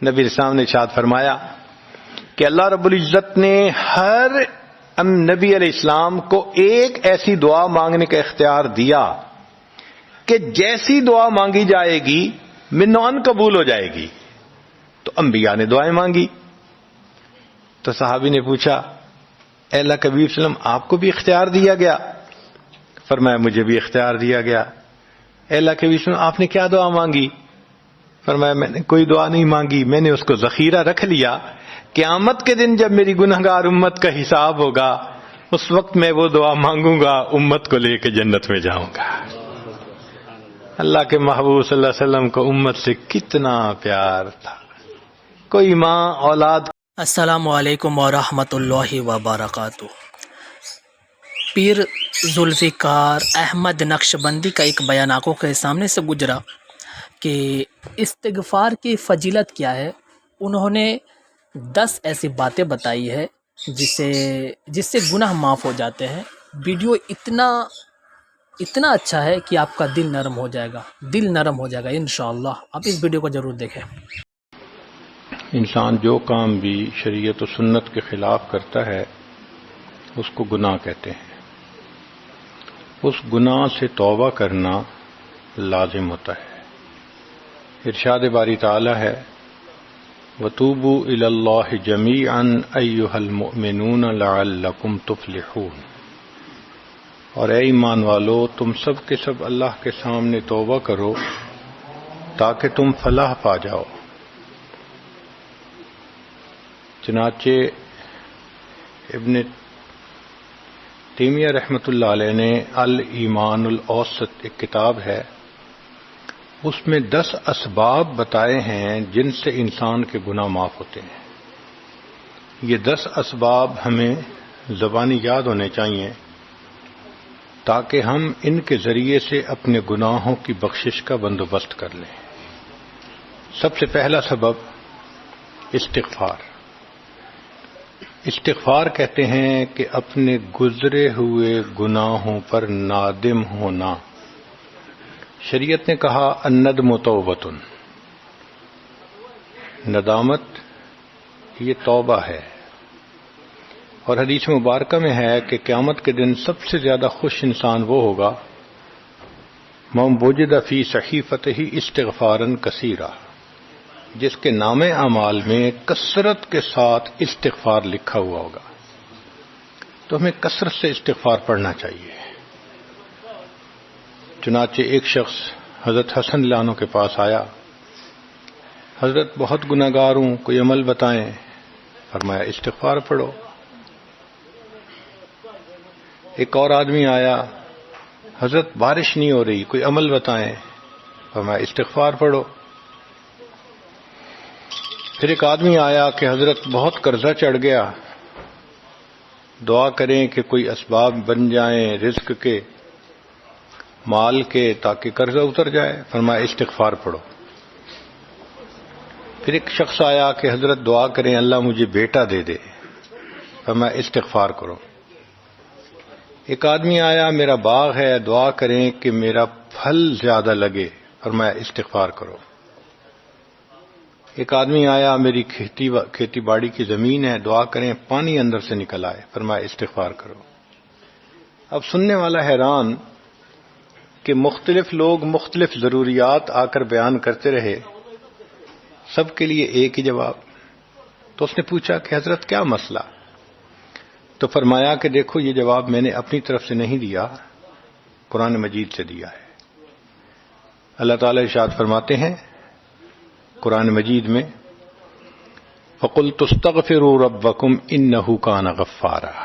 نبی اسلام نے ارشاد فرمایا کہ اللہ رب العزت نے ہر نبی علیہ السلام کو ایک ایسی دعا مانگنے کا اختیار دیا کہ جیسی دعا مانگی جائے گی منوان قبول ہو جائے گی. تو انبیاء نے دعائیں مانگی. تو صحابی نے پوچھا اے اللہ کے حبیب صلی اللہ علیہ وسلم آپ کو بھی اختیار دیا گیا؟ فرمایا مجھے بھی اختیار دیا گیا. اے اللہ کے حبیب صلی اللہ علیہ وسلم آپ نے کیا دعا مانگی؟ فرمایا میں نے کوئی دعا نہیں مانگی، میں نے اس کو ذخیرہ رکھ لیا. قیامت کے دن جب میری گنہگار امت کا حساب ہوگا اس وقت میں وہ دعا مانگوں گا، امت کو لے کے جنت میں جاؤں گا. اللہ کے محبوب صلی اللہ علیہ وسلم کو امت سے کتنا پیار تھا. کوئی ماں اولاد. السلام علیکم ورحمۃ اللہ وبرکاتہ. پیر ذوالفقار احمد نقشبندی کا ایک بیان آنکھوں کے سامنے سے گزرا کہ استغفار کی فضیلت کیا ہے. انہوں نے 10 ایسی باتیں بتائی ہے جس سے گناہ معاف ہو جاتے ہیں. ویڈیو اتنا اچھا ہے کہ آپ کا دل نرم ہو جائے گا انشاءاللہ. آپ اس ویڈیو کو ضرور دیکھیں. انسان جو کام بھی شریعت و سنت کے خلاف کرتا ہے اس کو گناہ کہتے ہیں. اس گناہ سے توبہ کرنا لازم ہوتا ہے. ارشاد باری تعالی ہے وَتُوبُوا إِلَى اللَّهِ جَمِيعًا أَيُّهَا الْمُؤْمِنُونَ لَعَلَّكُمْ تُفْلِحُونَ. اور اے ایمان والو تم سب کے سب اللہ کے سامنے توبہ کرو تاکہ تم فلاح پا جاؤ. چنانچہ ابن تیمیہ رحمۃ اللہ علیہ نے الایمان الاوسط ایک کتاب ہے، اس میں 10 اسباب بتائے ہیں جن سے انسان کے گناہ معاف ہوتے ہیں. یہ 10 اسباب ہمیں زبانی یاد ہونے چاہیے تاکہ ہم ان کے ذریعے سے اپنے گناہوں کی بخشش کا بندوبست کر لیں. سب سے پہلا سبب استغفار. استغفار کہتے ہیں کہ اپنے گزرے ہوئے گناہوں پر نادم ہونا. شریعت نے کہا الندم توبۃ، ندامت یہ توبہ ہے. اور حدیث مبارکہ میں ہے کہ قیامت کے دن سب سے زیادہ خوش انسان وہ ہوگا من وجد فی صحیفتہ استغفارا کثیرا، جس کے نام اعمال میں کثرت کے ساتھ استغفار لکھا ہوا ہوگا. تو ہمیں کثرت سے استغفار پڑھنا چاہیے. چنانچہ ایک شخص حضرت حسن اللہ عنہ کے پاس آیا، حضرت بہت گناہگار ہوں، کوئی عمل بتائیں. فرمایا استغفار پڑھو. ایک اور آدمی آیا، حضرت بارش نہیں ہو رہی، کوئی عمل بتائیں. فرمایا استغفار پڑھو. پھر ایک آدمی آیا کہ حضرت بہت قرضہ چڑھ گیا، دعا کریں کہ کوئی اسباب بن جائیں رزق کے، مال کے، تاکہ قرضہ اتر جائے. فرمایا استغفار پڑھو. پھر ایک شخص آیا کہ حضرت دعا کریں اللہ مجھے بیٹا دے دے. فرمایا استغفار کرو. ایک آدمی آیا میرا باغ ہے، دعا کریں کہ میرا پھل زیادہ لگے. فرمایا استغفار کرو. ایک آدمی آیا میری کھیتی باڑی کی زمین ہے، دعا کریں پانی اندر سے نکل آئے. فرمایا استغفار کرو. اب سننے والا حیران کہ مختلف لوگ مختلف ضروریات آ کر بیان کرتے رہے، سب کے لیے ایک ہی جواب. تو اس نے پوچھا کہ حضرت کیا مسئلہ؟ تو فرمایا کہ دیکھو یہ جواب میں نے اپنی طرف سے نہیں دیا، قرآن مجید سے دیا ہے. اللہ تعالی ارشاد فرماتے ہیں قرآن مجید میں فَقُلْتُ اسْتَغْفِرُوا رَبَّكُمْ إِنَّهُ كَانَ غَفَّارًا.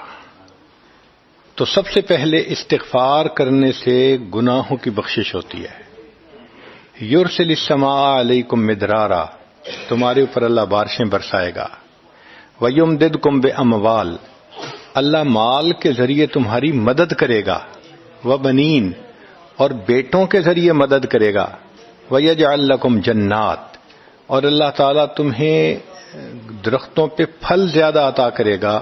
تو سب سے پہلے استغفار کرنے سے گناہوں کی بخشش ہوتی ہے. یرسل السماء علیکم مدرارا، تمہارے اوپر اللہ بارشیں برسائے گا. ویمددکم باموال، اللہ مال کے ذریعے تمہاری مدد کرے گا. وبنین، اور بیٹوں کے ذریعے مدد کرے گا. ویجعل لکم جنات، اور اللہ تعالیٰ تمہیں درختوں پہ پھل زیادہ عطا کرے گا.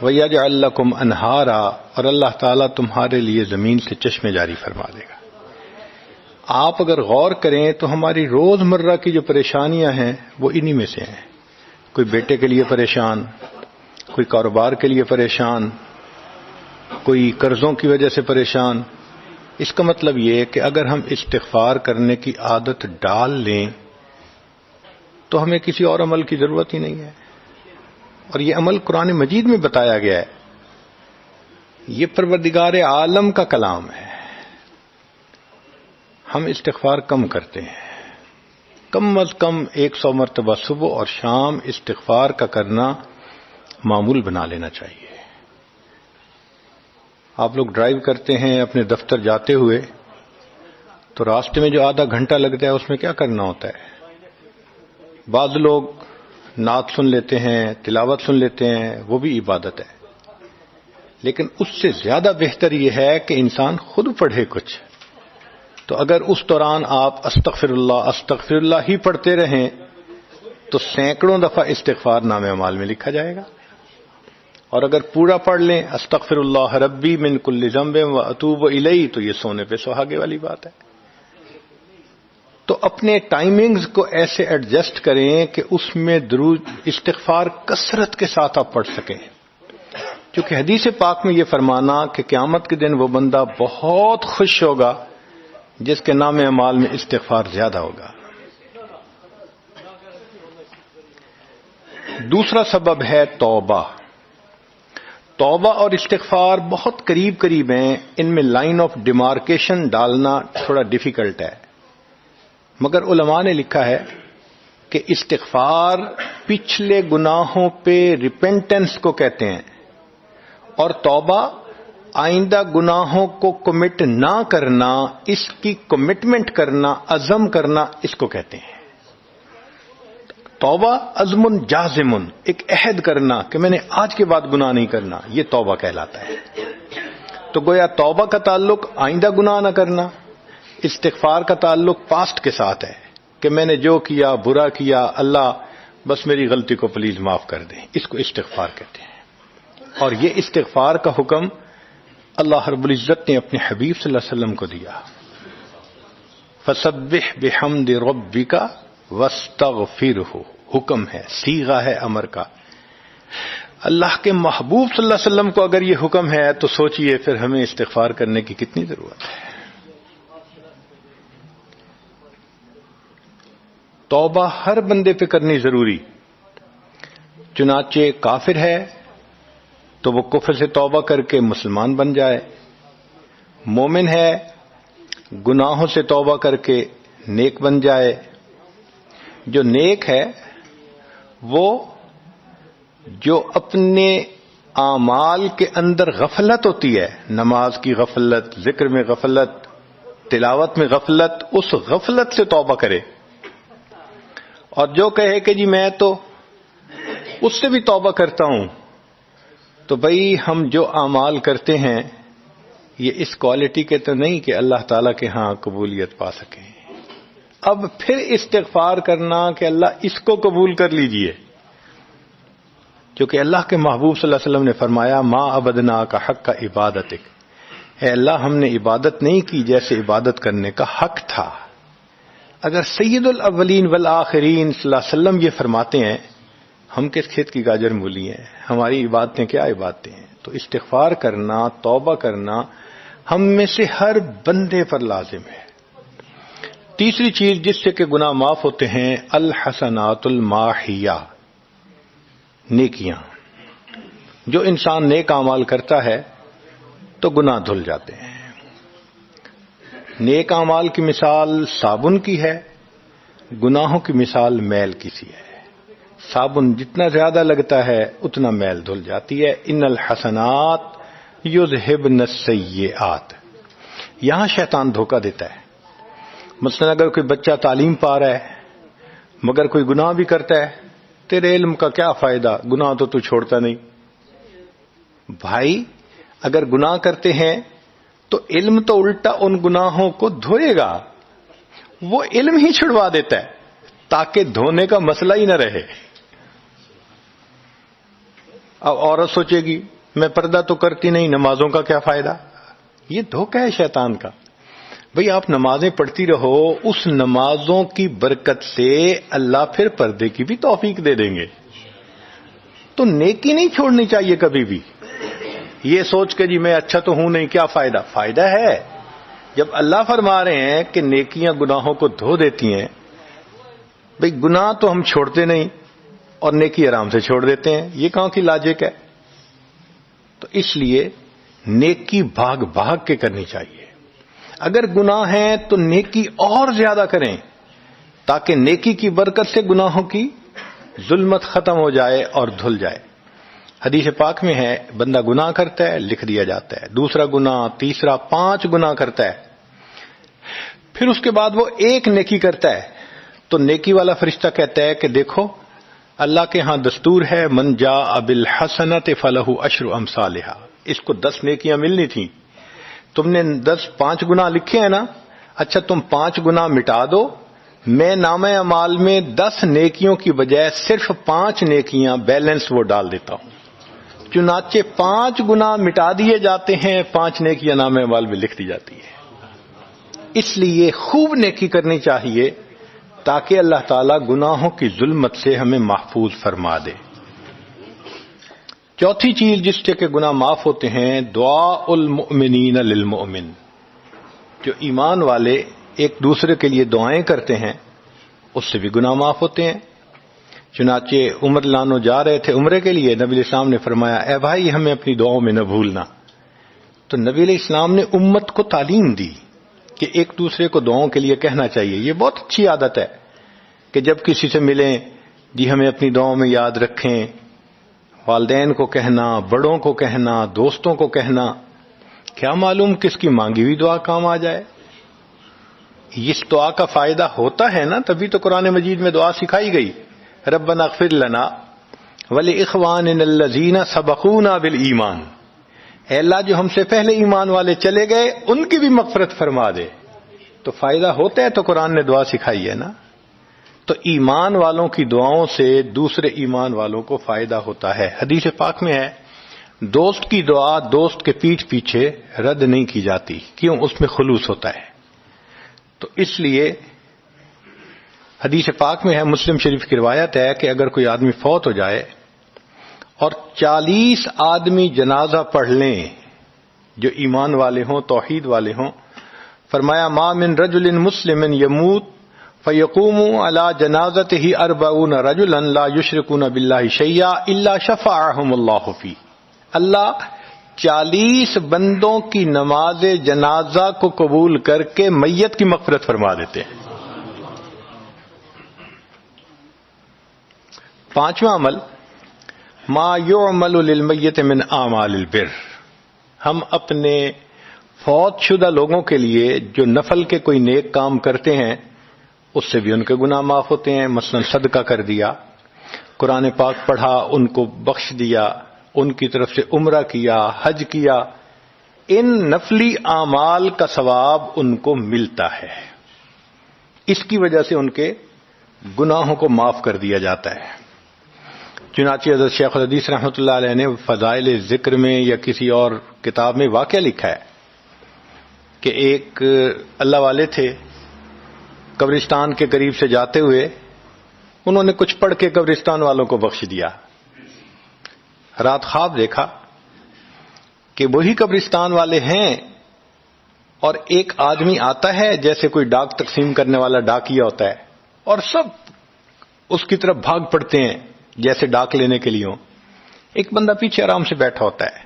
وَيَجْعَلْ لَكُمْ أَنْهَارًا، اور اللہ تعالیٰ تمہارے لیے زمین سے چشمے جاری فرما دے گا. آپ اگر غور کریں تو ہماری روزمرہ کی جو پریشانیاں ہیں وہ انہی میں سے ہیں. کوئی بیٹے کے لیے پریشان، کوئی کاروبار کے لیے پریشان، کوئی قرضوں کی وجہ سے پریشان. اس کا مطلب یہ ہے کہ اگر ہم استغفار کرنے کی عادت ڈال لیں تو ہمیں کسی اور عمل کی ضرورت ہی نہیں ہے. اور یہ عمل قرآن مجید میں بتایا گیا ہے. یہ پروردگار عالم کا کلام ہے. ہم استغفار کم کرتے ہیں. کم از کم 100 مرتبہ صبح اور شام استغفار کا کرنا معمول بنا لینا چاہیے. آپ لوگ ڈرائیو کرتے ہیں اپنے دفتر جاتے ہوئے تو راستے میں جو آدھا گھنٹہ لگتا ہے اس میں کیا کرنا ہوتا ہے؟ بعض لوگ نعت سن لیتے ہیں، تلاوت سن لیتے ہیں، وہ بھی عبادت ہے. لیکن اس سے زیادہ بہتر یہ ہے کہ انسان خود پڑھے کچھ. تو اگر اس دوران آپ استغفر اللہ ہی پڑھتے رہیں تو سینکڑوں دفعہ استغفار نامہ اعمال میں لکھا جائے گا. اور اگر پورا پڑھ لیں استغفر اللہ ربی من کل ذنب و اتوب الیہ تو یہ سونے پہ سہاگے والی بات ہے. تو اپنے ٹائمنگز کو ایسے ایڈجسٹ کریں کہ اس میں درود استغفار کثرت کے ساتھ آپ پڑھ سکیں. کیونکہ حدیث پاک میں یہ فرمانا کہ قیامت کے دن وہ بندہ بہت خوش ہوگا جس کے نام اعمال میں استغفار زیادہ ہوگا. دوسرا سبب ہے توبہ. توبہ اور استغفار بہت قریب ہیں. ان میں لائن آف ڈیمارکیشن ڈالنا تھوڑا ڈیفیکلٹ ہے. مگر علماء نے لکھا ہے کہ استغفار پچھلے گناہوں پہ ریپینٹنس کو کہتے ہیں اور توبہ آئندہ گناہوں کو کمٹ نہ کرنا، اس کی کمٹمنٹ کرنا، عزم کرنا، اس کو کہتے ہیں. توبہ عزم جازم، ایک عہد کرنا کہ میں نے آج کے بعد گناہ نہیں کرنا، یہ توبہ کہلاتا ہے. تو گویا توبہ کا تعلق آئندہ گناہ نہ کرنا، استغفار کا تعلق پاسٹ کے ساتھ ہے کہ میں نے جو کیا برا کیا، اللہ بس میری غلطی کو پلیز معاف کر دیں. اس کو استغفار کہتے ہیں. اور یہ استغفار کا حکم اللہ رب العزت نے اپنے حبیب صلی اللہ علیہ وسلم کو دیا. فسبح بحمد ربک واستغفرہ، حکم ہے، صیغہ ہے امر کا. اللہ کے محبوب صلی اللہ علیہ وسلم کو اگر یہ حکم ہے تو سوچئے پھر ہمیں استغفار کرنے کی کتنی ضرورت ہے. توبہ ہر بندے پہ کرنی ضروری. چنانچہ کافر ہے تو وہ کفر سے توبہ کر کے مسلمان بن جائے. مومن ہے گناہوں سے توبہ کر کے نیک بن جائے. جو نیک ہے وہ جو اپنے اعمال کے اندر غفلت ہوتی ہے، نماز کی غفلت، ذکر میں غفلت، تلاوت میں غفلت، اس غفلت سے توبہ کرے. اور جو کہے کہ جی میں تو اس سے بھی توبہ کرتا ہوں، تو بھئی ہم جو اعمال کرتے ہیں یہ اس کوالٹی کے تو نہیں کہ اللہ تعالیٰ کے ہاں قبولیت پا سکیں. اب پھر استغفار کرنا کہ اللہ اس کو قبول کر لیجئے، کیونکہ اللہ کے محبوب صلی اللہ علیہ وسلم نے فرمایا ما عبدنا کا حق کا عبادتک، اے اللہ ہم نے عبادت نہیں کی جیسے عبادت کرنے کا حق تھا. اگر سید الاولین والآخرین صلی اللہ علیہ وسلم یہ فرماتے ہیں، ہم کس کھیت کی گاجر مولی ہیں، ہماری عبادتیں کیا عبادتیں ہیں. تو استغفار کرنا، توبہ کرنا ہم میں سے ہر بندے پر لازم ہے. تیسری چیز جس سے کہ گناہ معاف ہوتے ہیں، الحسنات الماحیہ، نیکیاں. جو انسان نیک اعمال کرتا ہے تو گناہ دھل جاتے ہیں. نیک اعمال کی مثال صابن کی ہے، گناہوں کی مثال میل کی سی ہے. صابن جتنا زیادہ لگتا ہے اتنا میل دھل جاتی ہے. ان الحسنات یذہبن السیئات. یہاں شیطان دھوکہ دیتا ہے. مثلا اگر کوئی بچہ تعلیم پا رہا ہے مگر کوئی گناہ بھی کرتا ہے، تیرے علم کا کیا فائدہ، گناہ تو چھوڑتا نہیں. بھائی اگر گناہ کرتے ہیں تو علم تو الٹا ان گناہوں کو دھوئے گا، وہ علم ہی چھڑوا دیتا ہے تاکہ دھونے کا مسئلہ ہی نہ رہے. اب عورت سوچے گی میں پردہ تو کرتی نہیں، نمازوں کا کیا فائدہ. یہ دھوکہ ہے شیطان کا. بھئی آپ نمازیں پڑھتی رہو، اس نمازوں کی برکت سے اللہ پھر پردے کی بھی توفیق دے دیں گے. تو نیکی نہیں چھوڑنی چاہیے کبھی بھی. یہ سوچ کے جی میں اچھا تو ہوں نہیں، کیا فائدہ؟ فائدہ ہے. جب اللہ فرما رہے ہیں کہ نیکیاں گناہوں کو دھو دیتی ہیں، بھئی گناہ تو ہم چھوڑتے نہیں اور نیکی آرام سے چھوڑ دیتے ہیں، یہ کہاں کی لاجک ہے؟ تو اس لیے نیکی بھاگ بھاگ کے کرنی چاہیے. اگر گناہ ہیں تو نیکی اور زیادہ کریں تاکہ نیکی کی برکت سے گناہوں کی ظلمت ختم ہو جائے اور دھل جائے. حدیث پاک میں ہے بندہ گناہ کرتا ہے لکھ دیا جاتا ہے، دوسرا گناہ، تیسرا، 5 گناہ کرتا ہے، پھر اس کے بعد وہ ایک نیکی کرتا ہے تو نیکی والا فرشتہ کہتا ہے کہ دیکھو اللہ کے ہاں دستور ہے من جاء بالحسنۃ فلہ عشر امثالھا، اس کو 10 نیکیاں ملنی تھیں، تم نے 5 گناہ لکھے ہیں نا، اچھا تم 5 گناہ مٹا دو، میں نامہ اعمال میں 10 نیکیوں کی بجائے صرف 5 نیکیاں بیلنس وہ ڈال دیتا ہوں. چنانچہ 5 گناہ مٹا دیے جاتے ہیں، 5 نیکیاں نامہ اعمال میں لکھ دی جاتی ہے. اس لیے خوب نیکی کرنی چاہیے تاکہ اللہ تعالیٰ گناہوں کی ظلمت سے ہمیں محفوظ فرما دے. چوتھی چیز جس سے کہ گناہ معاف ہوتے ہیں، دعاء المؤمنین للمؤمن. جو ایمان والے ایک دوسرے کے لیے دعائیں کرتے ہیں اس سے بھی گناہ معاف ہوتے ہیں. چنانچہ عمر لانو جا رہے تھے عمرے کے لیے، نبی علیہ السلام نے فرمایا اے بھائی ہمیں اپنی دعاؤں میں نہ بھولنا. تو نبی علیہ السلام نے امت کو تعلیم دی کہ ایک دوسرے کو دعاؤں کے لیے کہنا چاہیے. یہ بہت اچھی عادت ہے کہ جب کسی سے ملیں جی ہمیں اپنی دعاؤں میں یاد رکھیں. والدین کو کہنا، بڑوں کو کہنا، دوستوں کو کہنا، کیا معلوم کس کی مانگی ہوئی دعا کام آ جائے. اس دعا کا فائدہ ہوتا ہے نا، تبھی تو قرآن مجید میں دعا سکھائی گئی. ربنا اغفر لنا ولاخواننا الذین سبقونا بالایمان. اے اللہ جو ہم سے پہلے ایمان والے چلے گئے ان کی بھی مغفرت فرما دے. تو فائدہ ہوتا ہے تو قرآن نے دعا سکھائی ہے نا. تو ایمان والوں کی دعاؤں سے دوسرے ایمان والوں کو فائدہ ہوتا ہے. حدیث پاک میں ہے دوست کی دعا دوست کے پیٹھ پیچھے رد نہیں کی جاتی، کیوں؟ اس میں خلوص ہوتا ہے. تو اس لیے حدیث پاک میں ہے، مسلم شریف کی روایت ہے کہ اگر کوئی آدمی فوت ہو جائے اور 40 آدمی جنازہ پڑھ لیں جو ایمان والے ہوں، توحید والے ہوں، فرمایا ما من رجل مسلم یموت فیقوم علی جنازتہ 40 رجلا لا یشرکون باللہ شیئا الا شفعهم اللہ فی. اللہ 40 بندوں کی نماز جنازہ کو قبول کر کے میت کی مغفرت فرما دیتے ہیں. 5واں عمل ما یعمل للمیت من اعمال البر. ہم اپنے فوت شدہ لوگوں کے لیے جو نفل کے کوئی نیک کام کرتے ہیں اس سے بھی ان کے گناہ معاف ہوتے ہیں. مثلا صدقہ کر دیا، قرآن پاک پڑھا، ان کو بخش دیا، ان کی طرف سے عمرہ کیا، حج کیا، ان نفلی اعمال کا ثواب ان کو ملتا ہے. اس کی وجہ سے ان کے گناہوں کو معاف کر دیا جاتا ہے. چنانچہ حضرت شیخ الحدیث رحمۃ اللہ علیہ نے فضائل ذکر میں یا کسی اور کتاب میں واقعہ لکھا ہے کہ ایک اللہ والے تھے، قبرستان کے قریب سے جاتے ہوئے انہوں نے کچھ پڑھ کے قبرستان والوں کو بخش دیا. رات خواب دیکھا کہ وہی قبرستان والے ہیں اور ایک آدمی آتا ہے جیسے کوئی ڈاک تقسیم کرنے والا ڈاکیا ہوتا ہے، اور سب اس کی طرف بھاگ پڑتے ہیں جیسے ڈاک لینے کے لیے ہوں. ایک بندہ پیچھے آرام سے بیٹھا ہوتا ہے.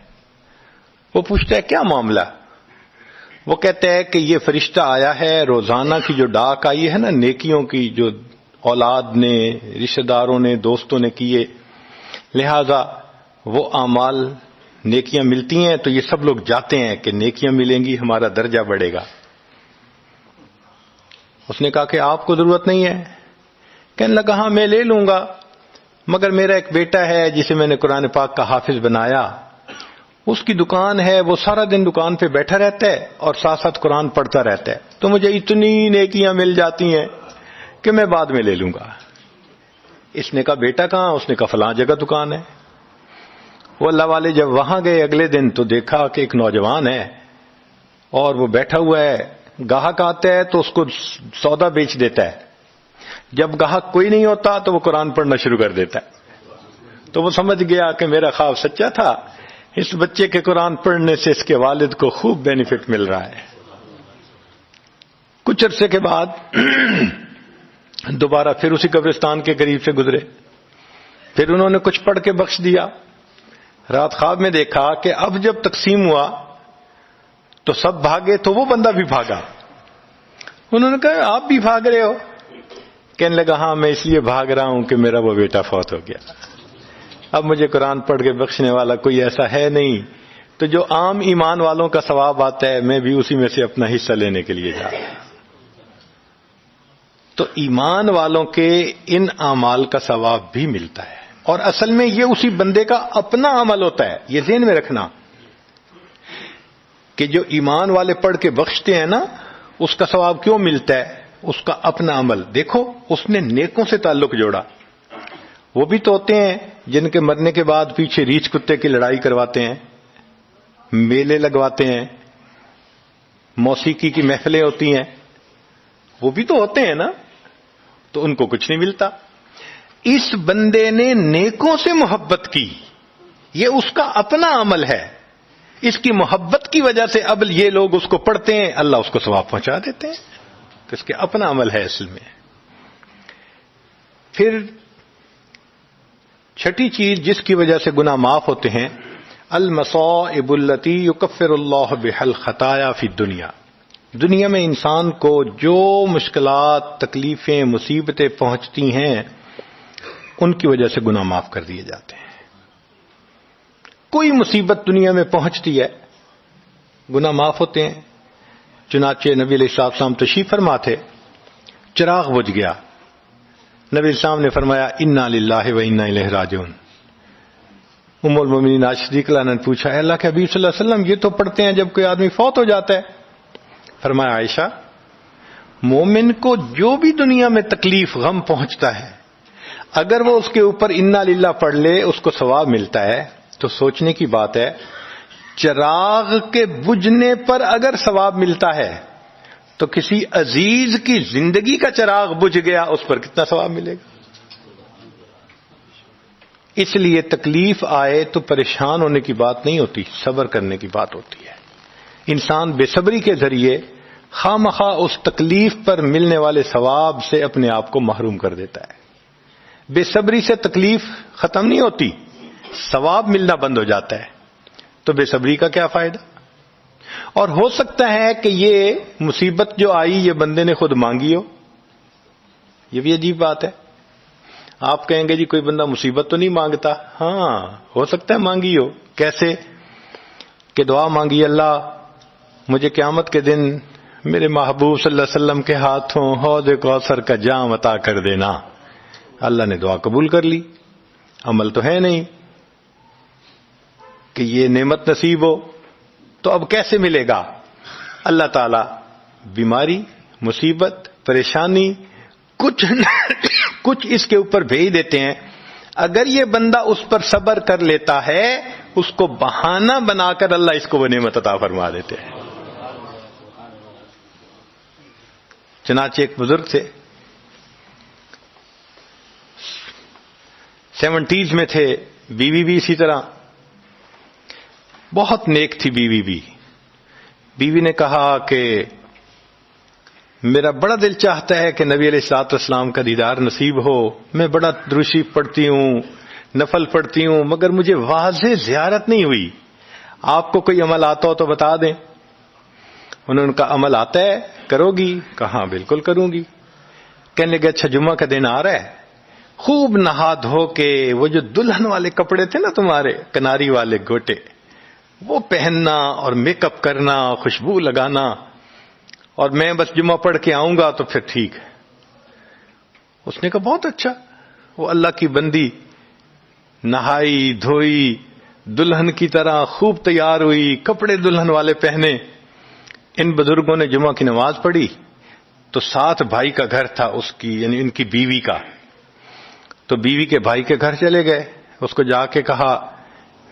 وہ پوچھتا ہے کیا معاملہ؟ وہ کہتا ہے کہ یہ فرشتہ آیا ہے، روزانہ کی جو ڈاک آئی ہے نا نیکیوں کی، جو اولاد نے، رشتہ داروں نے، دوستوں نے کیے، لہذا وہ اعمال نیکیاں ملتی ہیں تو یہ سب لوگ جاتے ہیں کہ نیکیاں ملیں گی، ہمارا درجہ بڑھے گا. اس نے کہا کہ آپ کو ضرورت نہیں ہے. کہنے لگا ہاں میں لے لوں گا، مگر میرا ایک بیٹا ہے جسے میں نے قرآن پاک کا حافظ بنایا، اس کی دکان ہے، وہ سارا دن دکان پہ بیٹھا رہتا ہے اور ساتھ ساتھ قرآن پڑھتا رہتا ہے، تو مجھے اتنی نیکیاں مل جاتی ہیں کہ میں بعد میں لے لوں گا. اس نے کہا بیٹا کہاں؟ اس نے کہا فلاں جگہ دکان ہے. وہ اللہ والے جب وہاں گئے اگلے دن تو دیکھا کہ ایک نوجوان ہے اور وہ بیٹھا ہوا ہے گاہک آتا ہے تو اس کو سودا بیچ دیتا ہے، جب گاہک کوئی نہیں ہوتا تو وہ قرآن پڑھنا شروع کر دیتا ہے. تو وہ سمجھ گیا کہ میرا خواب سچا تھا، اس بچے کے قرآن پڑھنے سے اس کے والد کو خوب بینیفٹ مل رہا ہے. کچھ عرصے کے بعد دوبارہ پھر اسی قبرستان کے قریب سے گزرے، پھر انہوں نے کچھ پڑھ کے بخش دیا. رات خواب میں دیکھا کہ اب جب تقسیم ہوا تو سب بھاگے تو وہ بندہ بھی بھاگا. انہوں نے کہا آپ بھی بھاگ رہے ہو؟ کہنے لگا ہاں میں اس لیے بھاگ رہا ہوں کہ میرا وہ بیٹا فوت ہو گیا، اب مجھے قرآن پڑھ کے بخشنے والا کوئی ایسا ہے نہیں، تو جو عام ایمان والوں کا ثواب آتا ہے میں بھی اسی میں سے اپنا حصہ لینے کے لیے جا رہا ہوں. تو ایمان والوں کے ان اعمال کا ثواب بھی ملتا ہے، اور اصل میں یہ اسی بندے کا اپنا عمل ہوتا ہے. یہ ذہن میں رکھنا کہ جو ایمان والے پڑھ کے بخشتے ہیں نا، اس کا ثواب کیوں ملتا ہے؟ اس کا اپنا عمل. دیکھو اس نے نیکوں سے تعلق جوڑا. وہ بھی تو ہوتے ہیں جن کے مرنے کے بعد پیچھے ریچھ کتے کی لڑائی کرواتے ہیں، میلے لگواتے ہیں، موسیقی کی محفلیں ہوتی ہیں، وہ بھی تو ہوتے ہیں نا، تو ان کو کچھ نہیں ملتا. اس بندے نے نیکوں سے محبت کی، یہ اس کا اپنا عمل ہے، اس کی محبت کی وجہ سے اب یہ لوگ اس کو پڑھتے ہیں، اللہ اس کو ثواب پہنچا دیتے ہیں. تو اس کے اپنا عمل ہے اصل میں. پھر چھٹی چیز جس کی وجہ سے گناہ معاف ہوتے ہیں، المصائب التی یکفر اللہ بها الخطایا فی الدنیا. دنیا میں انسان کو جو مشکلات، تکلیفیں، مصیبتیں پہنچتی ہیں ان کی وجہ سے گناہ معاف کر دیے جاتے ہیں. کوئی مصیبت دنیا میں پہنچتی ہے گناہ معاف ہوتے ہیں. چنانچہ نبی علیہ السلام تشریف فرما تھے، چراغ بجھ گیا، نبی علیہ السلام نے فرمایا انا للہ و انا الیہ راجعون. ام المومنین عائشہ صدیقہ نے پوچھا اے اللہ کے حبیب صلی اللہ علیہ وسلم یہ تو پڑھتے ہیں جب کوئی آدمی فوت ہو جاتا ہے. فرمایا عائشہ مومن کو جو بھی دنیا میں تکلیف غم پہنچتا ہے اگر وہ اس کے اوپر انا للہ پڑھ لے اس کو ثواب ملتا ہے. تو سوچنے کی بات ہے، چراغ کے بجھنے پر اگر ثواب ملتا ہے تو کسی عزیز کی زندگی کا چراغ بجھ گیا اس پر کتنا ثواب ملے گا. اس لیے تکلیف آئے تو پریشان ہونے کی بات نہیں ہوتی، صبر کرنے کی بات ہوتی ہے. انسان بے صبری کے ذریعے خواہ مخواہ اس تکلیف پر ملنے والے ثواب سے اپنے آپ کو محروم کر دیتا ہے. بے صبری سے تکلیف ختم نہیں ہوتی، ثواب ملنا بند ہو جاتا ہے. تو بے صبری کا کیا فائدہ؟ اور ہو سکتا ہے کہ یہ مصیبت جو آئی یہ بندے نے خود مانگی ہو. یہ بھی عجیب بات ہے. آپ کہیں گے جی کوئی بندہ مصیبت تو نہیں مانگتا. ہاں ہو سکتا ہے مانگی ہو. کیسے؟ کہ دعا مانگی اللہ مجھے قیامت کے دن میرے محبوب صلی اللہ علیہ وسلم کے ہاتھوں حوض کوثر کا جام عطا کر دینا. اللہ نے دعا قبول کر لی. عمل تو ہے نہیں کہ یہ نعمت نصیب ہو. تو اب کیسے ملے گا؟ اللہ تعالی بیماری، مصیبت، پریشانی کچھ اس کے اوپر بھیج دیتے ہیں. اگر یہ بندہ اس پر صبر کر لیتا ہے اس کو بہانہ بنا کر اللہ اس کو وہ نعمت عطا فرما دیتے ہیں. چنانچہ ایک بزرگ تھے، 70s میں تھے، بیوی بھی اسی طرح بہت نیک تھی. بیوی نے کہا کہ میرا بڑا دل چاہتا ہے کہ نبی علیہ الصلوۃ والسلام کا دیدار نصیب ہو. میں بڑا درود شریف پڑھتی ہوں، نفل پڑھتی ہوں، مگر مجھے واضح زیارت نہیں ہوئی. آپ کو کوئی عمل آتا ہو تو بتا دیں. انہوں نے کہا عمل آتا ہے، کرو گی؟ کہا بالکل کروں گی. کہنے لگے اچھا جمعہ کا دن آ رہا ہے، خوب نہا دھو کے وہ جو دلہن والے کپڑے تھے نا تمہارے کناری والے گوٹے، وہ پہننا اور میک اپ کرنا، خوشبو لگانا، اور میں بس جمعہ پڑھ کے آؤں گا تو پھر ٹھیک ہے. اس نے کہا بہت اچھا. وہ اللہ کی بندی نہائی دھوئی، دلہن کی طرح خوب تیار ہوئی، کپڑے دلہن والے پہنے. ان بزرگوں نے جمعہ کی نماز پڑھی تو ساتھ بھائی کا گھر تھا اس کی، یعنی ان کی بیوی کا. تو بیوی کے بھائی کے گھر چلے گئے، اس کو جا کے کہا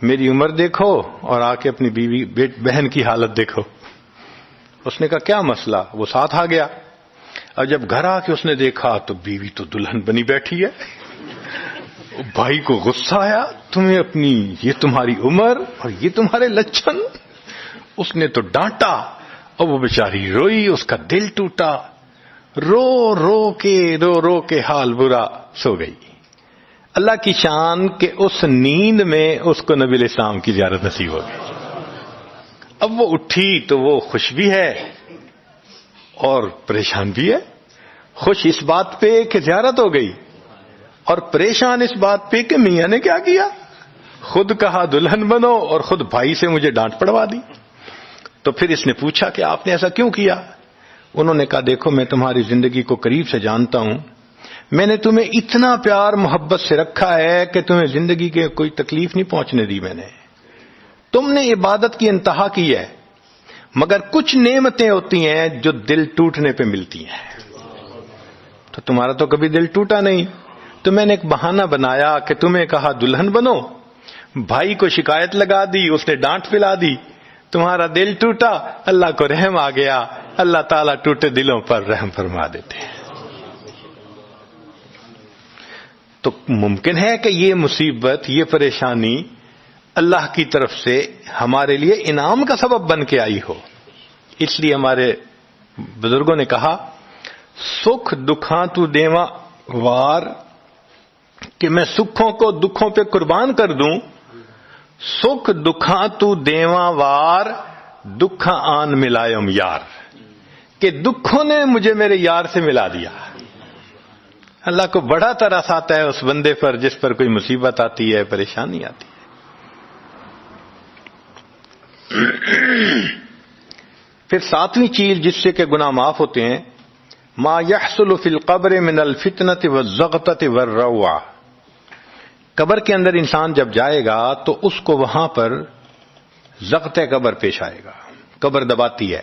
میری عمر دیکھو اور آ کے اپنی بیوی بہن کی حالت دیکھو. اس نے کہا کیا مسئلہ؟ وہ ساتھ آ گیا. اور جب گھر آ کے اس نے دیکھا تو بیوی تو دلہن بنی بیٹھی ہے. بھائی کو غصہ آیا, تمہیں اپنی یہ تمہاری عمر اور یہ تمہارے لچھن. اس نے تو ڈانٹا اور وہ بیچاری روئی, اس کا دل ٹوٹا, رو رو کے حال برا, سو گئی. اللہ کی شان کہ اس نیند میں اس کو نبی علیہ السلام کی زیارت نصیب ہو گئی. اب وہ اٹھی تو وہ خوش بھی ہے اور پریشان بھی ہے. خوش اس بات پہ کہ زیارت ہو گئی, اور پریشان اس بات پہ کہ میاں نے کیا کیا, خود کہا دلہن بنو اور خود بھائی سے مجھے ڈانٹ پڑوا دی. تو پھر اس نے پوچھا کہ آپ نے ایسا کیوں کیا؟ انہوں نے کہا دیکھو میں تمہاری زندگی کو قریب سے جانتا ہوں, میں نے تمہیں اتنا پیار محبت سے رکھا ہے کہ تمہیں زندگی کے کوئی تکلیف نہیں پہنچنے دی. میں نے, تم نے عبادت کی انتہا کی ہے, مگر کچھ نعمتیں ہوتی ہیں جو دل ٹوٹنے پہ ملتی ہیں. تو تمہارا تو کبھی دل ٹوٹا نہیں, تو میں نے ایک بہانہ بنایا کہ تمہیں کہا دلہن بنو, بھائی کو شکایت لگا دی, اس نے ڈانٹ پلا دی, تمہارا دل ٹوٹا, اللہ کو رحم آ گیا. اللہ تعالیٰ ٹوٹے دلوں پر رحم فرما دیتے ہیں. تو ممکن ہے کہ یہ مصیبت, یہ پریشانی اللہ کی طرف سے ہمارے لیے انعام کا سبب بن کے آئی ہو. اس لیے ہمارے بزرگوں نے کہا سکھ دکھاں تو دیواں وار, کہ میں سکھوں کو دکھوں پہ قربان کر دوں. سکھ دکھاں تو دیواں وار, دکھاں آن ملائم یار, کہ دکھوں نے مجھے میرے یار سے ملا دیا. اللہ کو بڑا ترس آتا ہے اس بندے پر جس پر کوئی مصیبت آتی ہے, پریشانی آتی ہے. پھر ساتویں چیز جس سے کہ گناہ معاف ہوتے ہیں, ما یحصل فی القبر من الفتنۃ والزغطۃ والروع. قبر کے اندر انسان جب جائے گا تو اس کو وہاں پر زغط قبر پیش آئے گا. قبر دباتی ہے,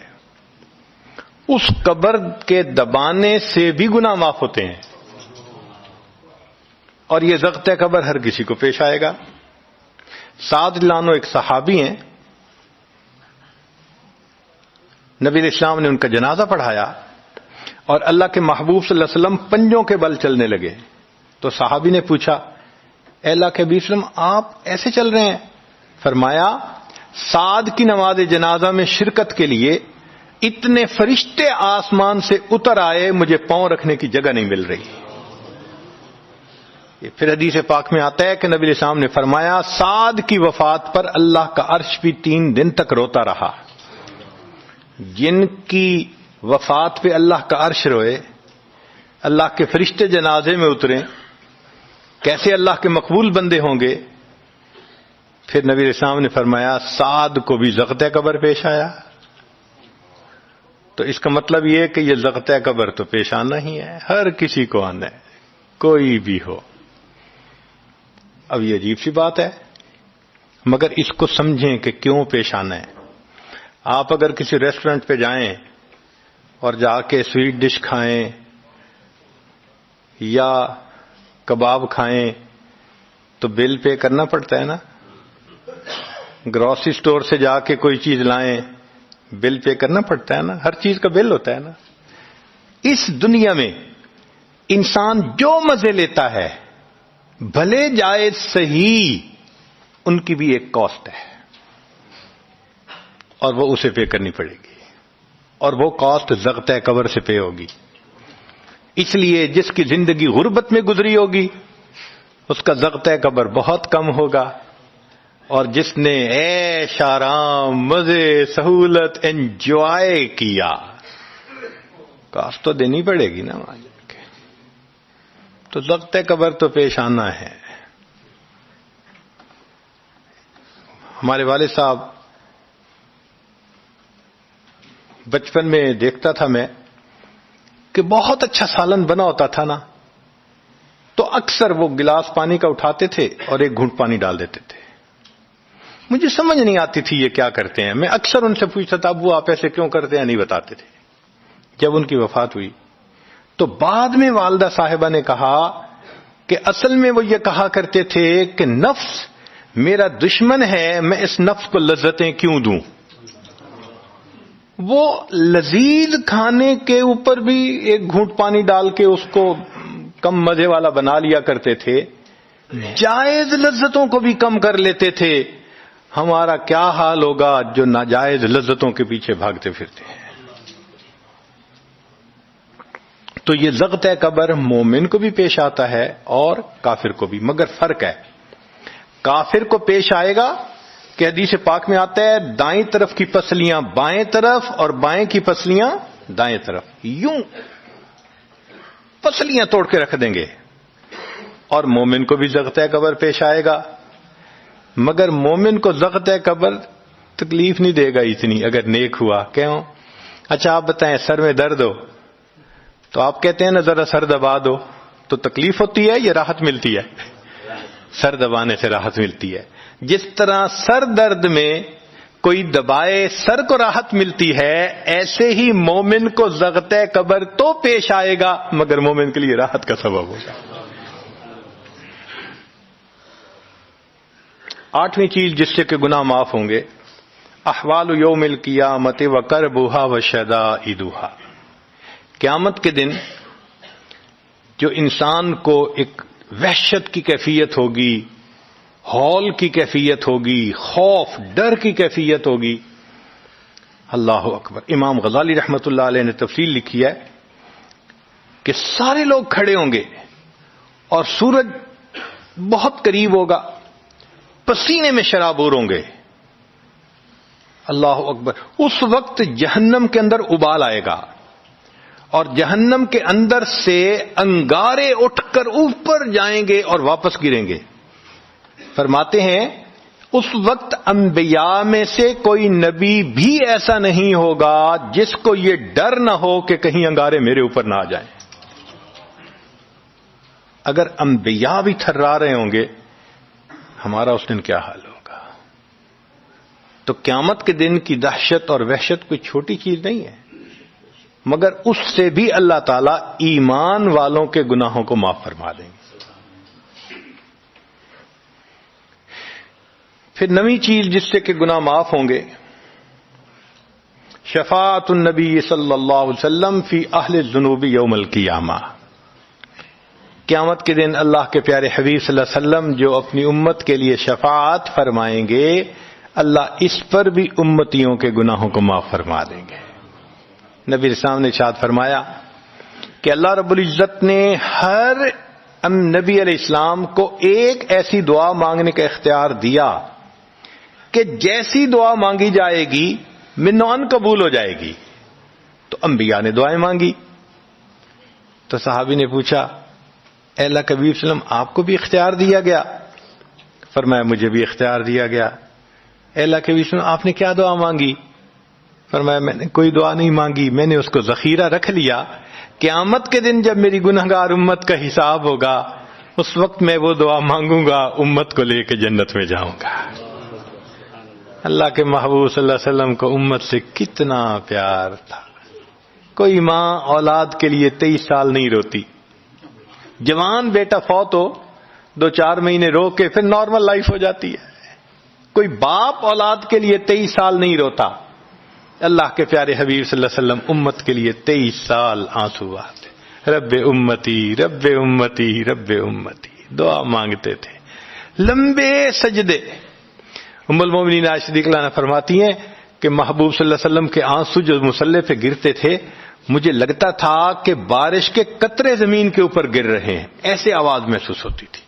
اس قبر کے دبانے سے بھی گناہ معاف ہوتے ہیں, اور یہ زغط قبر ہر کسی کو پیش آئے گا. سعد لانو ایک صحابی ہیں, نبی علیہ السلام نے ان کا جنازہ پڑھایا اور اللہ کے محبوب صلی اللہ علیہ وسلم پنجوں کے بل چلنے لگے. تو صحابی نے پوچھا اے اللہ کے نبی صلی اللہ علیہ وسلم آپ ایسے چل رہے ہیں؟ فرمایا سعد کی نماز جنازہ میں شرکت کے لیے اتنے فرشتے آسمان سے اتر آئے, مجھے پاؤں رکھنے کی جگہ نہیں مل رہی. یہ پھر حدیث پاک میں آتا ہے کہ نبی علیہ السلام نے فرمایا سعد کی وفات پر اللہ کا عرش بھی 3 دن تک روتا رہا. جن کی وفات پہ اللہ کا عرش روئے, اللہ کے فرشتے جنازے میں اتریں, کیسے اللہ کے مقبول بندے ہوں گے. پھر نبی علیہ السلام نے فرمایا سعد کو بھی زغط قبر پیش آیا. تو اس کا مطلب یہ کہ یہ زغط قبر تو پیش آنا ہی ہے, ہر کسی کو آنا ہے, کوئی بھی ہو. اب یہ عجیب سی بات ہے, مگر اس کو سمجھیں کہ کیوں پیش آنا ہے. آپ اگر کسی ریسٹورنٹ پہ جائیں اور جا کے سویٹ ڈش کھائیں یا کباب کھائیں تو بل پے کرنا پڑتا ہے نا. گروسری سٹور سے جا کے کوئی چیز لائیں, بل پے کرنا پڑتا ہے نا, ہر چیز کا بل ہوتا ہے نا. اس دنیا میں انسان جو مزے لیتا ہے بھلے جائز صحیح, ان کی بھی ایک کاسٹ ہے اور وہ اسے پے کرنی پڑے گی, اور وہ کاسٹ زغط قبر سے پے ہوگی. اس لیے جس کی زندگی غربت میں گزری ہوگی اس کا زغط قبر بہت کم ہوگا, اور جس نے عیش آرام مزے سہولت انجوائے کیا کاسٹ تو دینی پڑے گی نا وہاں جا کے. تو زغط قبر تو پیش آنا ہے. ہمارے والد صاحب بچپن میں دیکھتا تھا میں کہ بہت اچھا سالن بنا ہوتا تھا نا, تو اکثر وہ گلاس پانی کا اٹھاتے تھے اور ایک گھونٹ پانی ڈال دیتے تھے. مجھے سمجھ نہیں آتی تھی یہ کیا کرتے ہیں. میں اکثر ان سے پوچھتا تھا ابو آپ ایسے کیوں کرتے ہیں, نہیں بتاتے تھے. جب ان کی وفات ہوئی تو بعد میں والدہ صاحبہ نے کہا کہ اصل میں وہ یہ کہا کرتے تھے کہ نفس میرا دشمن ہے, میں اس نفس کو لذتیں کیوں دوں. وہ لذیذ کھانے کے اوپر بھی ایک گھونٹ پانی ڈال کے اس کو کم مزے والا بنا لیا کرتے تھے، جائز لذتوں کو بھی کم کر لیتے تھے. ہمارا کیا حال ہوگا جو ناجائز لذتوں کے پیچھے بھاگتے پھرتے ہیں؟ تو یہ ضغط قبر مومن کو بھی پیش آتا ہے اور کافر کو بھی، مگر فرق ہے. کافر کو پیش آئے گا کہ حدیث پاک میں آتا ہے دائیں طرف کی پسلیاں بائیں طرف اور بائیں کی پسلیاں دائیں طرف، یوں پسلیاں توڑ کے رکھ دیں گے. اور مومن کو بھی ضغط قبر پیش آئے گا، مگر مومن کو ضغط قبر تکلیف نہیں دے گا اتنی اگر نیک ہوا. کیوں؟ اچھا آپ بتائیں سر میں درد ہو تو آپ کہتے ہیں نا ذرا سر دبا دو، تو تکلیف ہوتی ہے یا راحت ملتی ہے؟ سر دبانے سے راحت ملتی ہے. جس طرح سر درد میں کوئی دبائے سر کو راحت ملتی ہے، ایسے ہی مومن کو ضغط قبر تو پیش آئے گا مگر مومن کے لیے راحت کا سبب ہوگا. 8ویں چیز جس سے کہ گناہ معاف ہوں گے، احوال یوم القیامت و کربھا و شدائدھا. قیامت کے دن جو انسان کو ایک وحشت کی کیفیت ہوگی، ہول کی کیفیت ہوگی، خوف ڈر کی کیفیت ہوگی. اللہ اکبر. امام غزالی رحمۃ اللہ علیہ نے تفصیل لکھی ہے کہ سارے لوگ کھڑے ہوں گے اور سورج بہت قریب ہوگا، پسینے میں شرابور ہوں گے. اللہ اکبر. اس وقت جہنم کے اندر ابال آئے گا اور جہنم کے اندر سے انگارے اٹھ کر اوپر جائیں گے اور واپس گریں گے. فرماتے ہیں اس وقت انبیاء میں سے کوئی نبی بھی ایسا نہیں ہوگا جس کو یہ ڈر نہ ہو کہ کہیں انگارے میرے اوپر نہ آ جائیں. اگر انبیاء بھی تھرا رہے ہوں گے ہمارا اس دن کیا حال ہوگا. تو قیامت کے دن کی دہشت اور وحشت کوئی چھوٹی چیز نہیں ہے، مگر اس سے بھی اللہ تعالیٰ ایمان والوں کے گناہوں کو معاف فرما دیں گے. پھر 9ویں چیز جس سے کہ گناہ معاف ہوں گے، شفاعت النبی صلی اللہ علیہ وسلم فی اہل الذنوب یوم القیامہ. قیامت کے دن اللہ کے پیارے حبیب صلی اللہ علیہ وسلم جو اپنی امت کے لیے شفاعت فرمائیں گے، اللہ اس پر بھی امتیوں کے گناہوں کو معاف فرما دیں گے. نبی اسلام نے ارشاد فرمایا کہ اللہ رب العزت نے ہر نبی علیہ السلام کو ایک ایسی دعا مانگنے کا اختیار دیا کہ جیسی دعا مانگی جائے گی منوان قبول ہو جائے گی. تو انبیاء نے دعائیں مانگی. تو صحابی نے پوچھا اے اللہ کے حبیب صلی اللہ علیہ وسلم آپ کو بھی اختیار دیا گیا؟ فرمایا مجھے بھی اختیار دیا گیا. اے اللہ کے حبیب صلی اللہ علیہ وسلم آپ نے کیا دعا مانگی؟ فرمایا میں نے کوئی دعا نہیں مانگی، میں نے اس کو ذخیرہ رکھ لیا. قیامت کے دن جب میری گنہگار امت کا حساب ہوگا اس وقت میں وہ دعا مانگوں گا، امت کو لے کے جنت میں جاؤں گا. اللہ کے محبوب صلی اللہ علیہ وسلم کو امت سے کتنا پیار تھا. کوئی ماں اولاد کے لیے 23 سال نہیں روتی. جوان بیٹا فوت ہو 2-4 مہینے رو کے پھر نارمل لائف ہو جاتی ہے. کوئی باپ اولاد کے لیے 23 سال نہیں روتا. اللہ کے پیارے حبیب صلی اللہ علیہ وسلم امت کے لیے 23 سال آنسو آتے. رب امتی رب امتی رب امتی دعا مانگتے تھے. لمبے سجدے. ام المومنین عائشہ صدیقہ عنہا فرماتی ہیں کہ محبوب صلی اللہ علیہ وسلم کے آنسو جو مصلی پہ گرتے تھے مجھے لگتا تھا کہ بارش کے قطرے زمین کے اوپر گر رہے ہیں، ایسے آواز محسوس ہوتی تھی.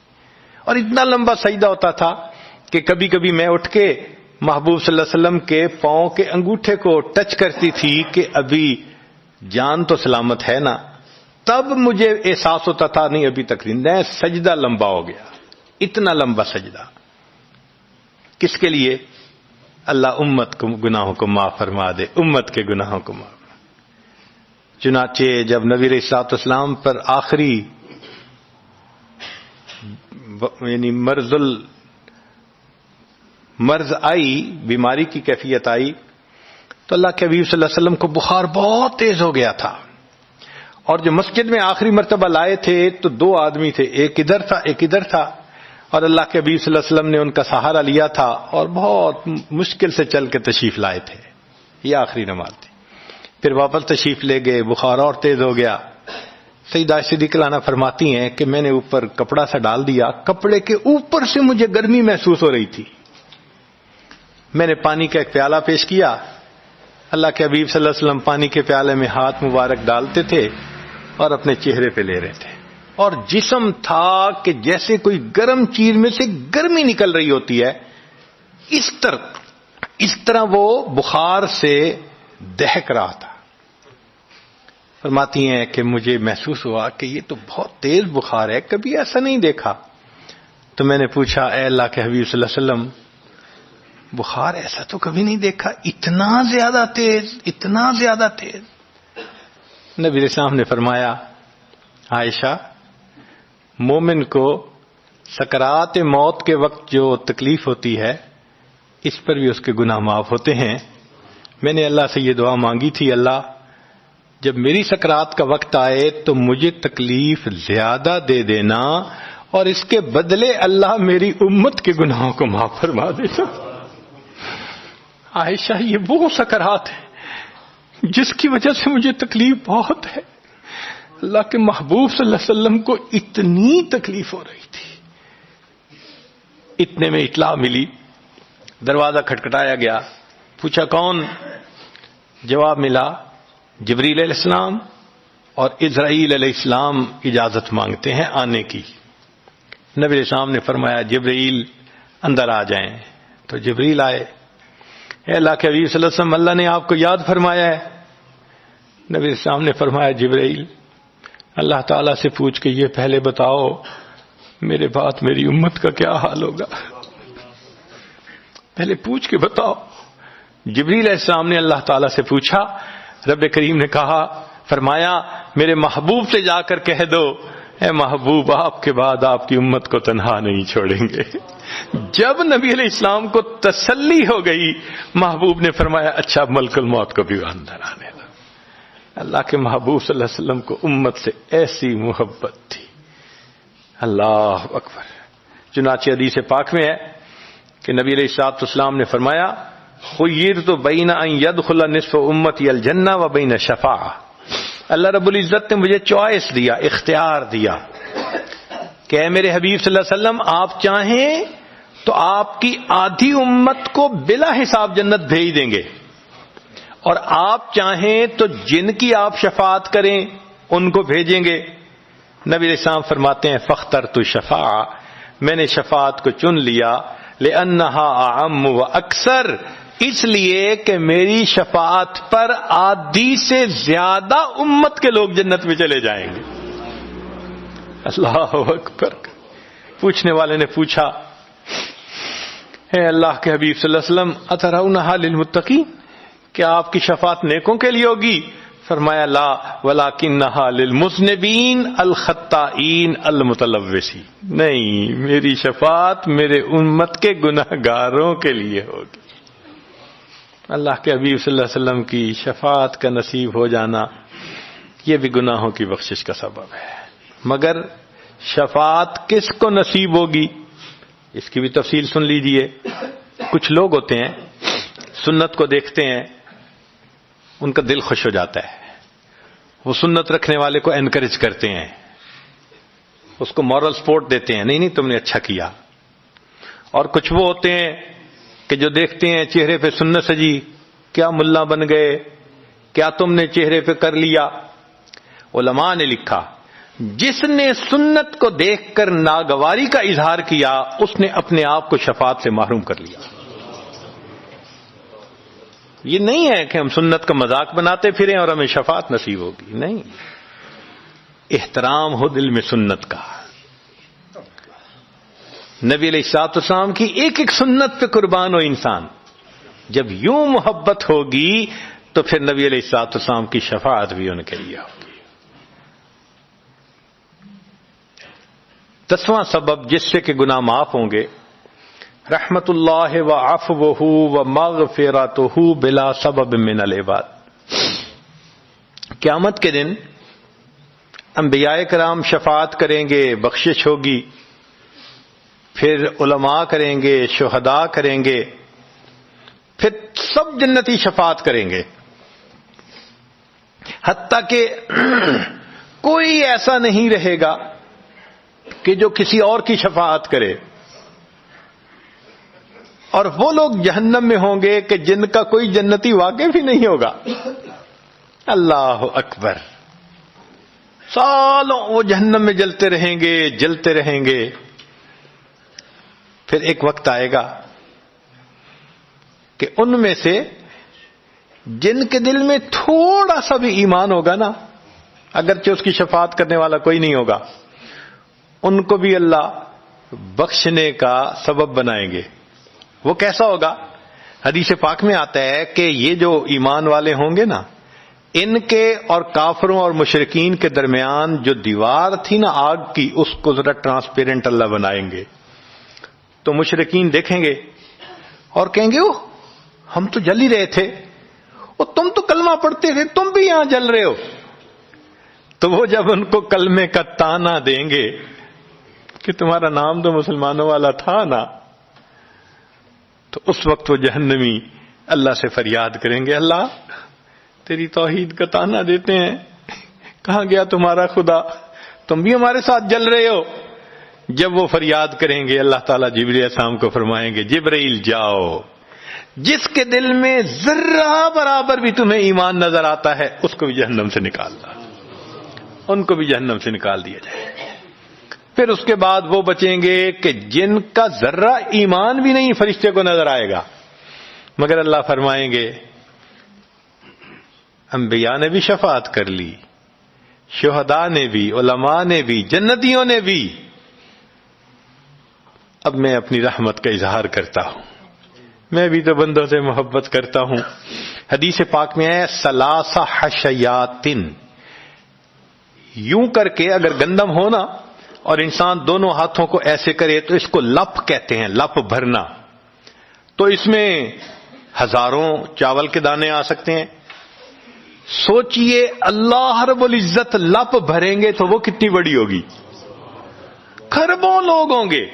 اور اتنا لمبا سجدہ ہوتا تھا کہ کبھی کبھی میں اٹھ کے محبوب صلی اللہ علیہ وسلم کے پاؤں کے انگوٹھے کو ٹچ کرتی تھی کہ ابھی جان تو سلامت ہے نا. تب مجھے احساس ہوتا تھا نہیں ابھی تک زندہ ہے. سجدہ لمبا ہو گیا. اتنا لمبا سجدہ کس کے لیے؟ اللہ امت کو گناہوں کو معاف فرما دے، امت کے گناہوں کو معاف. چنانچہ جب نبی علیہ الصلوۃ والسلام پر آخری یعنی مرض آئی، بیماری کی کیفیت آئی، تو اللہ کے حبیب صلی اللہ علیہ وسلم کو بخار بہت تیز ہو گیا تھا. اور جو مسجد میں آخری مرتبہ لائے تھے تو 2 آدمی تھے، ایک ادھر تھا ایک ادھر تھا. اور اللہ کے حبیب صلی اللہ علیہ وسلم نے ان کا سہارا لیا تھا اور بہت مشکل سے چل کے تشریف لائے تھے. یہ آخری نماز تھی. پھر واپس تشریف لے گئے، بخار اور تیز ہو گیا۔ سیدہ صدیقہ عنہا فرماتی ہیں کہ میں نے اوپر کپڑا سا ڈال دیا، کپڑے کے اوپر سے مجھے گرمی محسوس ہو رہی تھی۔ میں نے پانی کا ایک پیالہ پیش کیا، اللہ کے حبیب صلی اللہ علیہ وسلم پانی کے پیالے میں ہاتھ مبارک ڈالتے تھے اور اپنے چہرے پہ لے رہے تھے، اور جسم تھا کہ جیسے کوئی گرم چیز میں سے گرمی نکل رہی ہوتی ہے، اس طرح وہ بخار سے دہک رہا تھا۔ فرماتی ہیں کہ مجھے محسوس ہوا کہ یہ تو بہت تیز بخار ہے، کبھی ایسا نہیں دیکھا۔ تو میں نے پوچھا، اے اللہ کے حبیب صلی اللہ علیہ وسلم، بخار ایسا تو کبھی نہیں دیکھا، اتنا زیادہ تیز، اتنا زیادہ تیز؟ نبی علیہ السلام نے فرمایا، عائشہ، مومن کو سکرات موت کے وقت جو تکلیف ہوتی ہے اس پر بھی اس کے گناہ معاف ہوتے ہیں۔ میں نے اللہ سے یہ دعا مانگی تھی، اللہ جب میری سکرات کا وقت آئے تو مجھے تکلیف زیادہ دے دینا، اور اس کے بدلے اللہ میری امت کے گناہوں کو معاف فرما دینا۔ عائشہ، یہ وہ سکرات ہے جس کی وجہ سے مجھے تکلیف بہت ہے، اللہ کے محبوب صلی اللہ علیہ وسلم کو اتنی تکلیف ہو رہی تھی۔ اتنے میں اطلاع ملی، دروازہ کھٹکھٹایا گیا، پوچھا کون؟ جواب ملا، جبریل علیہ السلام اور اسرائیل علیہ السلام اجازت مانگتے ہیں آنے کی۔ نبی علیہ السلام نے فرمایا، جبریل اندر آ جائیں۔ تو جبریل آئے۔ اے اللہ کے حبیب صلی اللہ علیہ وسلم، اللہ نے آپ کو یاد فرمایا ہے۔ نبی علیہ السلام نے فرمایا، جبریل اللہ تعالیٰ سے پوچھ کے یہ پہلے بتاؤ میرے بعد میری امت کا کیا حال ہوگا، پہلے پوچھ کے بتاؤ۔ جبریل علیہ السلام نے اللہ تعالیٰ سے پوچھا، رب کریم نے کہا، فرمایا میرے محبوب سے جا کر کہہ دو، اے محبوب آپ کے بعد آپ کی امت کو تنہا نہیں چھوڑیں گے۔ جب نبی علیہ السلام کو تسلی ہو گئی، محبوب نے فرمایا، اچھا ملک الموت کو بھی اندر آنے دو۔ اللہ کے محبوب صلی اللہ علیہ وسلم کو امت سے ایسی محبت تھی، اللہ اکبر۔ چنانچہ حدیث پاک میں ہے کہ نبی علیہ الصلوۃ والسلام نے فرمایا، خیرت بین ان یدخل نصف امتی الجنہ و بین شفاعہ۔ اللہ رب العزت نے مجھے چوائس دیا، اختیار دیا کہ اے میرے حبیب صلی اللہ علیہ وسلم، آپ چاہیں تو آپ کی آدھی امت کو بلا حساب جنت بھیج دیں گے، اور آپ چاہیں تو جن کی آپ شفاعت کریں ان کو بھیجیں گے۔ نبی علیہ السلام فرماتے ہیں، فاخترت الشفاعہ، میں نے شفاعت کو چن لیا، لأنہا اعم و اکثر، اس لیے کہ میری شفاعت پر آدھی سے زیادہ امت کے لوگ جنت میں چلے جائیں گے۔ اللہ اکبر۔ پوچھنے والے نے پوچھا، اے اللہ کے حبیب صلی اللہ علیہ وسلم، اترونہا للمتقین، کیا آپ کی شفاعت نیکوں کے لیے ہوگی؟ فرمایا، لا ولکنہا للمذنبین الخطائین المتلوثین، نہیں، میری شفاعت میرے امت کے گناہگاروں کے لیے ہوگی۔ اللہ کے حبیب صلی اللہ علیہ وسلم کی شفاعت کا نصیب ہو جانا یہ بھی گناہوں کی بخشش کا سبب ہے۔ مگر شفاعت کس کو نصیب ہوگی، اس کی بھی تفصیل سن لیجئے۔ کچھ لوگ ہوتے ہیں سنت کو دیکھتے ہیں، ان کا دل خوش ہو جاتا ہے، وہ سنت رکھنے والے کو انکریج کرتے ہیں، اس کو مورل سپورٹ دیتے ہیں، نہیں تم نے اچھا کیا۔ اور کچھ وہ ہوتے ہیں کہ جو دیکھتے ہیں چہرے پہ سنت سجی، کیا ملا بن گئے، کیا تم نے چہرے پہ کر لیا۔ علماء نے لکھا، جس نے سنت کو دیکھ کر ناگواری کا اظہار کیا، اس نے اپنے آپ کو شفاعت سے محروم کر لیا۔ یہ نہیں ہے کہ ہم سنت کا مذاق بناتے پھریں اور ہمیں شفاعت نصیب ہوگی، نہیں، احترام ہو دل میں سنت کا۔ نبی علیہ الصلوۃ والسلام کی ایک ایک سنت پہ قربان ہو انسان، جب یوں محبت ہوگی تو پھر نبی علیہ الصلوۃ والسلام کی شفاعت بھی ان کے لیے ہوگی۔ 10واں سبب جس سے کہ گناہ معاف ہوں گے، رحمت اللہ و عفوہ و مغفرتہ بلا سبب من العباد۔ قیامت کے دن انبیاء کرام شفاعت کریں گے، بخشش ہوگی، پھر علماء کریں گے، شہداء کریں گے، پھر سب جنتی شفاعت کریں گے۔ حتیٰ کہ کوئی ایسا نہیں رہے گا کہ جو کسی اور کی شفاعت کرے، اور وہ لوگ جہنم میں ہوں گے کہ جن کا کوئی جنتی واقف ہی نہیں ہوگا۔ اللہ اکبر، سالوں وہ جہنم میں جلتے رہیں گے، جلتے رہیں گے۔ پھر ایک وقت آئے گا کہ ان میں سے جن کے دل میں تھوڑا سا بھی ایمان ہوگا نا، اگرچہ اس کی شفاعت کرنے والا کوئی نہیں ہوگا، ان کو بھی اللہ بخشنے کا سبب بنائیں گے۔ وہ کیسا ہوگا؟ حدیث پاک میں آتا ہے کہ یہ جو ایمان والے ہوں گے نا، ان کے اور کافروں اور مشرکین کے درمیان جو دیوار تھی نا آگ کی، اس کو ذرا ٹرانسپیرنٹ اللہ بنائیں گے۔ تو مشرکین دیکھیں گے اور کہیں گے اوہ ہم تو جل ہی رہے تھے، اور تم تو کلمہ پڑھتے تھے، تم بھی یہاں جل رہے ہو۔ تو وہ جب ان کو کلمے کا تانا دیں گے کہ تمہارا نام تو مسلمانوں والا تھا نا، تو اس وقت وہ جہنمی اللہ سے فریاد کریں گے، اللہ تیری توحید کا تانا دیتے ہیں، کہاں گیا تمہارا خدا، تم بھی ہمارے ساتھ جل رہے ہو۔ جب وہ فریاد کریں گے، اللہ تعالیٰ جبریل علیہ السلام کو فرمائیں گے، جبرائیل جاؤ، جس کے دل میں ذرہ برابر بھی تمہیں ایمان نظر آتا ہے اس کو بھی جہنم سے نکالنا، ان کو بھی جہنم سے نکال دیا جائے۔ پھر اس کے بعد وہ بچیں گے کہ جن کا ذرہ ایمان بھی نہیں فرشتے کو نظر آئے گا، مگر اللہ فرمائیں گے انبیاء نے بھی شفاعت کر لی، شہداء نے بھی، علماء نے بھی، جنتیوں نے بھی، اب میں اپنی رحمت کا اظہار کرتا ہوں، میں بھی تو بندوں سے محبت کرتا ہوں۔ حدیث پاک میں ہے ثلاثہ حشیاتن، یوں کر کے اگر گندم ہونا اور انسان دونوں ہاتھوں کو ایسے کرے تو اس کو لپ کہتے ہیں، لپ بھرنا۔ تو اس میں ہزاروں چاول کے دانے آ سکتے ہیں۔ سوچئے اللہ رب العزت لپ بھریں گے تو وہ کتنی بڑی ہوگی، کھربوں لوگ ہوں گے۔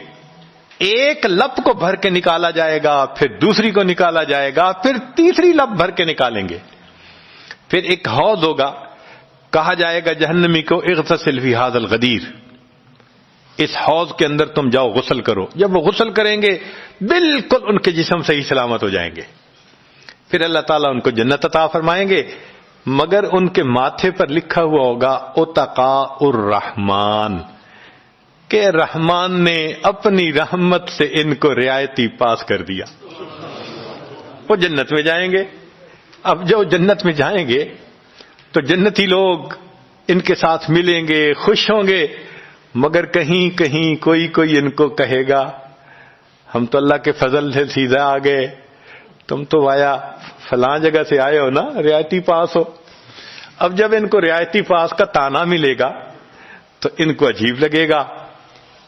ایک لپ کو بھر کے نکالا جائے گا، پھر دوسری کو نکالا جائے گا، پھر تیسری لپ بھر کے نکالیں گے۔ پھر ایک حوض ہوگا، کہا جائے گا جہنمی کو اغتسل فی ھذا الغدیر، اس حوض کے اندر تم جاؤ غسل کرو۔ جب وہ غسل کریں گے بالکل ان کے جسم صحیح سلامت ہو جائیں گے۔ پھر اللہ تعالیٰ ان کو جنت عطا فرمائیں گے، مگر ان کے ماتھے پر لکھا ہوا ہوگا اتقاء الرحمن، کہ رحمان نے اپنی رحمت سے ان کو رعایتی پاس کر دیا۔ وہ جنت میں جائیں گے۔ اب جو جنت میں جائیں گے تو جنتی لوگ ان کے ساتھ ملیں گے، خوش ہوں گے، مگر کہیں کہیں کوئی ان کو کہے گا ہم تو اللہ کے فضل سے سیدھا آ گئے، تم تو وایا فلاں جگہ سے آئے ہو نا، رعایتی پاس ہو۔ اب جب ان کو رعایتی پاس کا تانا ملے گا تو ان کو عجیب لگے گا۔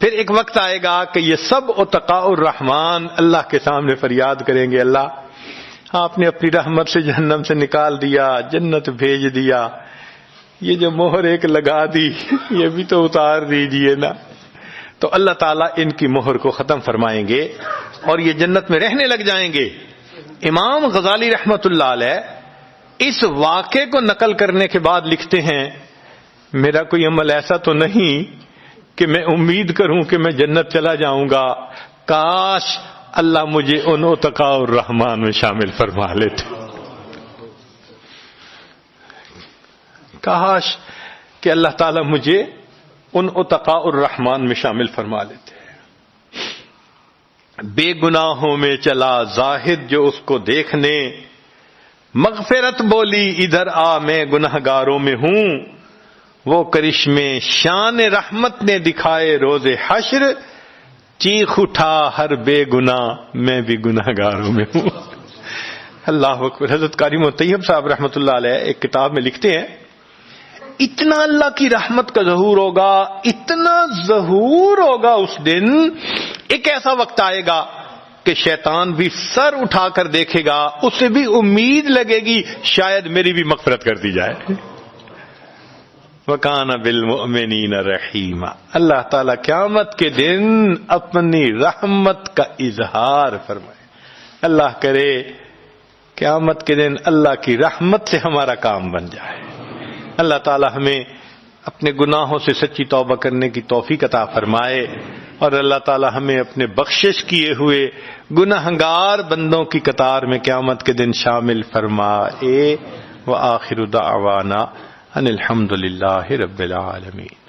پھر ایک وقت آئے گا کہ یہ سب اتقاء الرحمن اللہ کے سامنے فریاد کریں گے، اللہ آپ نے اپنی رحمت سے جہنم سے نکال دیا، جنت بھیج دیا، یہ جو مہر ایک لگا دی یہ بھی تو اتار دیجئے نا۔ تو اللہ تعالیٰ ان کی مہر کو ختم فرمائیں گے اور یہ جنت میں رہنے لگ جائیں گے۔ امام غزالی رحمت اللہ علیہ اس واقعے کو نقل کرنے کے بعد لکھتے ہیں، میرا کوئی عمل ایسا تو نہیں کہ میں امید کروں کہ میں جنت چلا جاؤں گا، کاش اللہ مجھے ان اتقاء الرحمن میں شامل فرما لیتے، کاش کہ اللہ تعالیٰ مجھے ان اتقاء الرحمن میں شامل فرما لیتے۔ بے گناہوں میں چلا زاہد جو اس کو دیکھنے، مغفرت بولی ادھر آ میں گنہگاروں میں ہوں، وہ کرشمے شان رحمت نے دکھائے روز حشر، چیخ اٹھا ہر بے گناہ میں بھی گنہگاروں میں ہوں۔ اللہ اکبر۔ حضرت قاری طیب صاحب رحمۃ اللہ علیہ ایک کتاب میں لکھتے ہیں، اتنا اللہ کی رحمت کا ظہور ہوگا، اتنا ظہور ہوگا اس دن، ایک ایسا وقت آئے گا کہ شیطان بھی سر اٹھا کر دیکھے گا، اسے بھی امید لگے گی شاید میری بھی مغفرت کر دی جائے۔ وَكَانَ بِالْمُؤْمِنِينَ رَحِيمًا۔ اللہ تعالیٰ قیامت کے دن اپنی رحمت کا اظہار فرمائے۔ اللہ کرے قیامت کے دن اللہ کی رحمت سے ہمارا کام بن جائے۔ اللہ تعالی ہمیں اپنے گناہوں سے سچی توبہ کرنے کی توفیق عطا فرمائے، اور اللہ تعالی ہمیں اپنے بخشش کیے ہوئے گنہگار بندوں کی قطار میں قیامت کے دن شامل فرمائے۔ وآخر دعوانا ان الحمد للہ رب العالمین۔